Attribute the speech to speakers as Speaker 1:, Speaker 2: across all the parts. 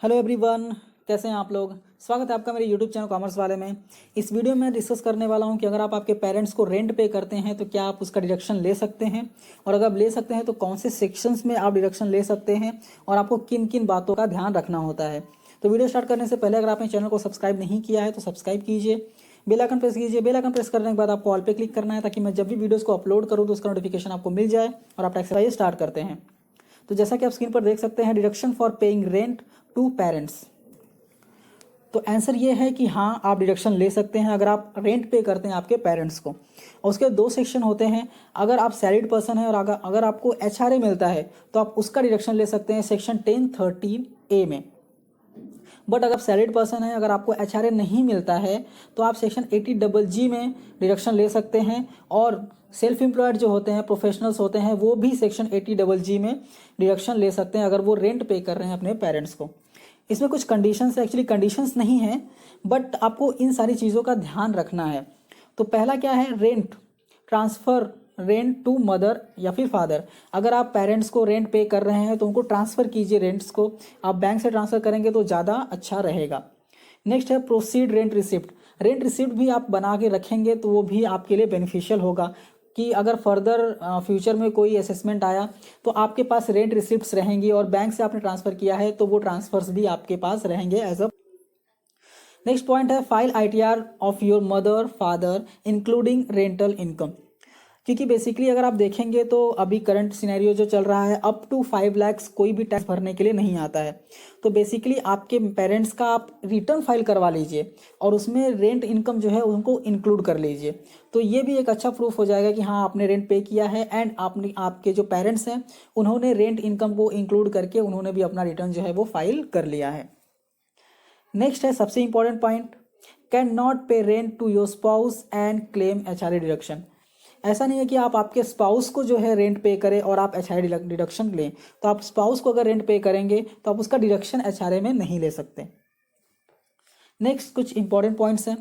Speaker 1: Hello everyone, कैसे हैं आप लोग। स्वागत है आपका मेरे यूट्यूब चैनल कॉमर्स वाले में। इस वीडियो में डिस्कस करने वाला हूं कि अगर आप आपके पेरेंट्स को रेंट पे करते हैं तो क्या आप उसका डिडक्शन ले सकते हैं, और अगर आप ले सकते हैं तो कौन से सेक्शंस में आप डिडक्शन ले सकते हैं और आपको किन किन बातों का ध्यान रखना होता है। तो वीडियो स्टार्ट करने से पहले अगर आपने चैनल को सब्सक्राइब नहीं किया है तो सब्सक्राइब कीजिए, बेल आइकन प्रेस कीजिए। बेल आइकन प्रेस करने के बाद आपको ऑल पे क्लिक करना है ताकि मैं जब भी वीडियोस को अपलोड करूँ तो उसका नोटिफिकेशन आपको मिल जाए और आप एक्सरसाइज स्टार्ट करते हैं। तो जैसा कि आप स्क्रीन पर देख सकते हैं, deduction for paying rent to parents. तो आंसर ये है कि हाँ, आप डिडक्शन ले सकते हैं अगर आप रेंट पे करते हैं आपके पेरेंट्स को। और उसके दो सेक्शन होते हैं। अगर आप सैलरीड पर्सन हैं और अगर आपको एचआरए मिलता है तो आप उसका डिडक्शन ले सकते हैं सेक्शन 1013A में। बट अगर आप सैलरीड पर्सन हैं, अगर आपको एचआरए नहीं मिलता है तो आप सेक्शन 80G में डिडक्शन ले सकते हैं। और सेल्फ एम्प्लॉयड जो होते हैं, प्रोफेशनल्स होते हैं, वो भी सेक्शन 80G में डिडक्शन ले सकते हैं अगर वो रेंट पे कर रहे हैं अपने पेरेंट्स को। इसमें कुछ कंडीशंस है, एक्चुअली कंडीशंस नहीं है, बट आपको इन सारी चीज़ों का ध्यान रखना है। तो पहला क्या है, rent transfer, rent to mother या फिर फादर। अगर आप पेरेंट्स को रेंट पे कर रहे हैं तो उनको ट्रांसफ़र कीजिए रेंट्स को। आप बैंक से ट्रांसफ़र करेंगे तो ज़्यादा अच्छा रहेगा। नेक्स्ट है proceed rent receipt. Rent receipt भी आप बना के रखेंगे तो वो भी आपके लिए बेनिफिशियल होगा कि अगर फर्दर फ्यूचर में कोई असेसमेंट आया तो आपके पास रेंट रिसिप्ट्स रहेंगी, और बैंक से आपने ट्रांसफ़र किया है तो वो ट्रांसफर्स भी आपके पास रहेंगे एज अ। नेक्स्ट पॉइंट है file ITR of your mother father including rental income. क्योंकि बेसिकली अगर आप देखेंगे तो अभी करंट सिनेरियो जो चल रहा है, अप टू 5 लाख कोई भी टैक्स भरने के लिए नहीं आता है। तो बेसिकली आपके पेरेंट्स का आप रिटर्न फाइल करवा लीजिए और उसमें रेंट इनकम जो है उनको इंक्लूड कर लीजिए। तो ये भी एक अच्छा प्रूफ हो जाएगा कि हाँ, आपने रेंट पे किया है एंड आपने, आपके जो पेरेंट्स हैं उन्होंने रेंट इनकम को इंक्लूड करके उन्होंने भी अपना रिटर्न जो है वो फाइल कर लिया है। नेक्स्ट है सबसे important point, can not pay rent to your spouse and claim HRA deduction. ऐसा नहीं है कि आप आपके स्पाउस को जो है रेंट पे करें और आप एचआरए डिडक्शन लें। तो आप स्पाउस को अगर रेंट पे करेंगे तो आप उसका डिडक्शन एचआरए में नहीं ले सकते। नेक्स्ट कुछ इंपॉर्टेंट पॉइंट्स हैं।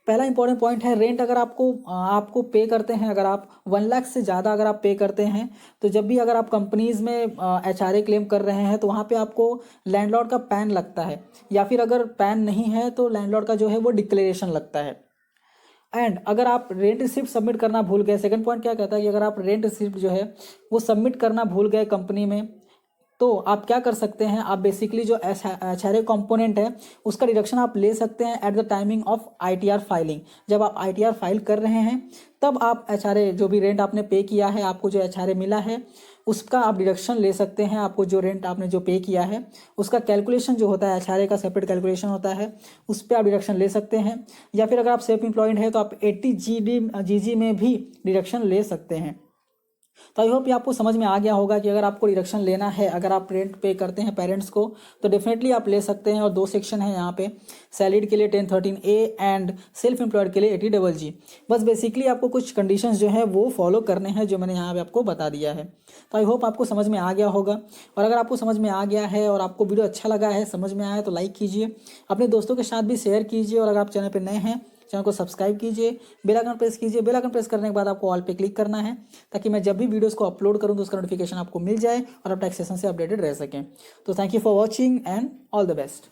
Speaker 1: पहला इंपॉर्टेंट पॉइंट है, रेंट अगर आपको पे करते हैं, अगर आप 1 लाख से ज़्यादा अगर आप पे करते हैं तो जब भी अगर आप कंपनीज़ में एचआरए क्लेम कर रहे हैं तो वहाँ पे आपको लैंडलॉर्ड का पैन लगता है, या फिर अगर पैन नहीं है तो लैंडलॉर्ड का जो है वो डिक्लेरेशन लगता है। एंड अगर आप रेंट रिसिप्ट सबमिट करना भूल गए, सेकंड पॉइंट क्या कहता है कि अगर आप रेंट रिसिप्ट जो है वो सबमिट करना भूल गए कंपनी में तो आप क्या कर सकते हैं, आप बेसिकली जो एचआरए कंपोनेंट है उसका डिडक्शन आप ले सकते हैं at the timing of ITR filing. जब आप आईटीआर फाइल कर रहे हैं तब आप एचआरए जो भी रेंट आपने पे किया है, आपको जो एचआरए मिला है उसका आप डिडक्शन ले सकते हैं। आपको जो रेंट आपने जो पे किया है उसका कैलकुलेशन जो होता है, एचआरए का सेपरेट कैलकुलेशन होता है, उस पर आप डिडक्शन ले सकते हैं। या फिर अगर आप सेल्फ एम्प्लॉयड है तो आप 80G में भी डिडक्शन ले सकते हैं। तो आई होप ये आपको समझ में आ गया होगा कि अगर आपको डिडक्शन लेना है, अगर आप रेंट पे करते हैं पेरेंट्स को तो डेफिनेटली आप ले सकते हैं। और दो सेक्शन है यहाँ पे, सैलरीड के लिए 1013A एंड सेल्फ एम्प्लॉयड के लिए 80G। बस बेसिकली आपको कुछ कंडीशंस जो है वो फॉलो करने हैं जो मैंने यहाँ पे आपको बता दिया है। तो आई होप आपको समझ में आ गया होगा। और अगर आपको समझ में आ गया है और आपको वीडियो अच्छा लगा है, समझ में आया, तो लाइक कीजिए, अपने दोस्तों के साथ भी शेयर कीजिए। और अगर आप चैनल पर नए हैं, चैनल को सब्सक्राइब कीजिए, बेल आइकन प्रेस कीजिए। बेल आइकन प्रेस करने के बाद आपको ऑल पे क्लिक करना है ताकि मैं जब भी वीडियोस को अपलोड करूं तो उसका नोटिफिकेशन आपको मिल जाए और आप टैक्सेशन से अपडेटेड रह सकें। तो thank you for watching and all the best.